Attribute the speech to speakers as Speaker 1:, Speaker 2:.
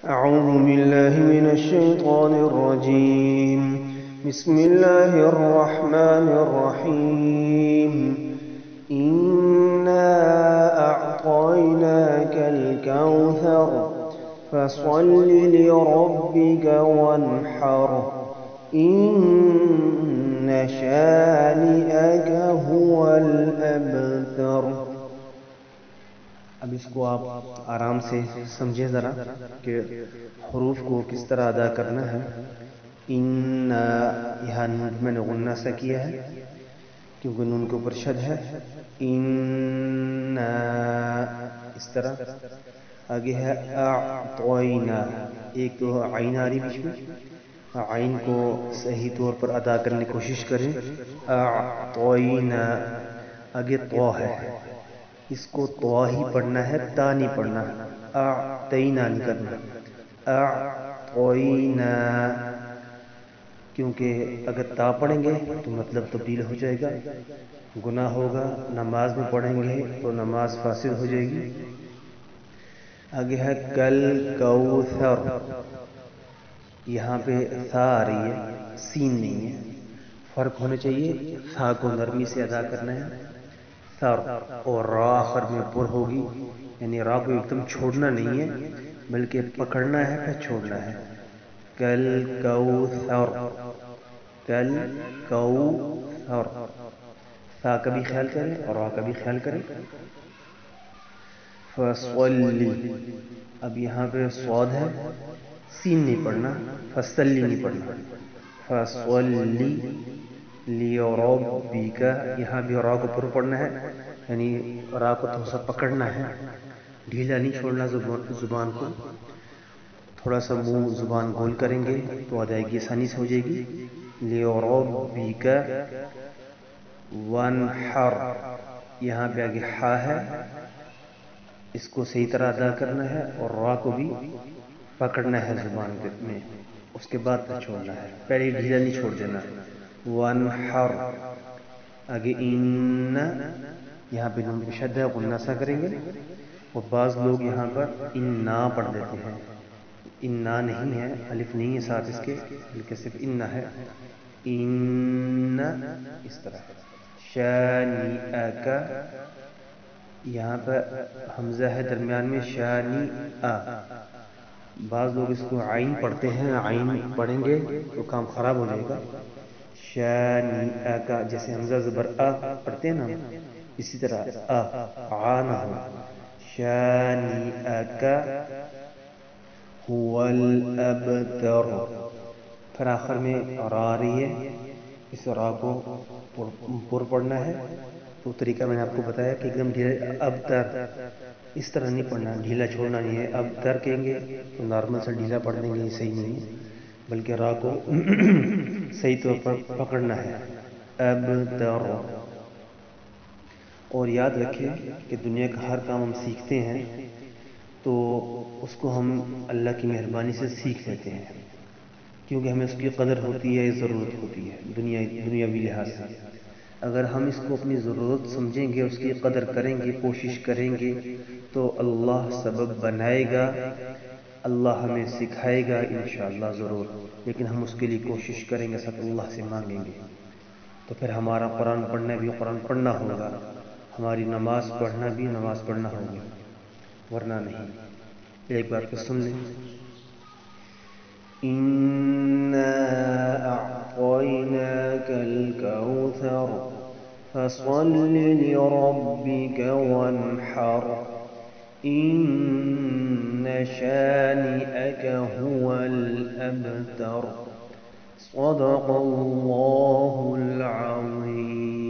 Speaker 1: أعوذ بالله من الشيطان الرجيم. بسم الله الرحمن الرحيم. إنا أعطيناك الكوثر فصل لربك وانحر إن شانئك هو الأبتر. اب اس کو آپ آرام سے سمجھیں ذرا کہ حروف کو کس طرح ادا کرنا ہے. ان یہاں میں نے غنہ سا کیا ہے کیونکہ نون کے اوپر شد ہے. ان اس طرح. آگے ہے اعطینا، ایک تو عین آ رہی بیچ میں، عین کو صحیح طور پر ادا کرنے کی کوشش کریں. اعطینا. آگے طا ہے، اس کو طا ہی پڑھنا ہے، تا نہیں پڑھنا. اعطینا نہیں کرنا. اعطینا، کیونکہ اگر تا پڑھیں گے تو مطلب تبدیل ہو جائے گا، گناہ ہوگا. نماز میں پڑھیں گے تو نماز فاسد ہو جائے گی. آگے ہے کل کوثر، یہاں پہ ثا آ رہی ہے، سین نہیں ہے. فرق ہونا چاہیے، ثا کو نرمی سے ادا کرنا ہے، ثر، اور را آخر میں پر ہوگی، یعنی را کو ایک دم چھوڑنا نہیں ہے بلکہ پکڑنا ہے پھر چھوڑنا ہے. کل کوثر، کل کوثر. ثا کا بھی خیال کریں اور را کا بھی خیال کریں. فصلی، اب یہاں پہ صاد ہے، سین نہیں پڑھنا، فصلی نہیں پڑھنا. فصلی لربک، یہاں بھی را کو پر پڑھنا ہے، یعنی را کو تھوڑا سا پکڑنا ہے، ڈھیلا نہیں چھوڑنا زبان کو. تھوڑا سا منہ زبان گول کریں گے تو ادائیگی آسانی سے ہو جائے گی. لربک وانحر، یہاں پہ آگے ہا ہے، اس کو صحیح طرح ادا کرنا ہے اور را کو بھی پکڑنا ہے زبان میں، اس کے بعد پھر چھوڑنا ہے، پہلے ڈھیلا نہیں چھوڑ دینا. وانحر. آگے ان، یہاں پہ نون پہ شد ہے، غنہ سا کریں گے. اور بعض لوگ یہاں پر انا پڑھ دیتے ہیں، انا نہیں ہے، الف نہیں ہے ساتھ اس کے، بلکہ صرف انا ہے. ان اس طرح. شانئک، یہاں پر حمزہ ہے درمیان میں، شانئ. بعض لوگ اس کو عین پڑھتے ہیں، عین پڑھیں گے تو کام خراب ہو جائے گا. شانئک، جیسے حمزہ زبر پڑھتے ہیں نا، اسی طرح نہ ہو. شانئک هو الابتر. پھر آخر میں را آ رہی ہے، اس را کو پر پڑھنا ہے. تو طریقہ میں نے آپ کو بتایا کہ ایک دم ڈھیلا، ابتر اس طرح نہیں پڑھنا، ڈھیلا چھوڑنا نہیں ہے. ابتر کہیں گے تو نارمل سے ڈھیلا پڑھ دیں گے، یہ صحیح نہیں ہے، بلکہ را کو صحیح طور پر پکڑنا ہے. ابتر. اور یاد رکھیں کہ دنیا کا ہر کام ہم سیکھتے ہیں تو اس کو ہم اللہ کی مہربانی سے سیکھ لیتے ہیں، کیونکہ ہمیں اس کی قدر ہوتی ہے، ضرورت ہوتی ہے دنیاوی لحاظ سے. اگر ہم اس کو اپنی ضرورت سمجھیں گے، اس کی قدر کریں گے، کوشش کریں گے تو اللہ سبب بنائے گا، اللہ ہمیں سکھائے گا انشاءاللہ ضرور. لیکن ہم اس کے لیے کوشش کریں گے، ساتھ اللہ سے مانگیں گے، تو پھر ہمارا قرآن پڑھنا بھی قرآن پڑھنا ہوگا، ہماری نماز پڑھنا بھی نماز پڑھنا ہوگا، ورنہ نہیں. ایک بار پھر سن لیں. إنا أعطيناك الكوثر فصل لربك وانحر إن شانئك هو الأبتر. صدق الله العظيم.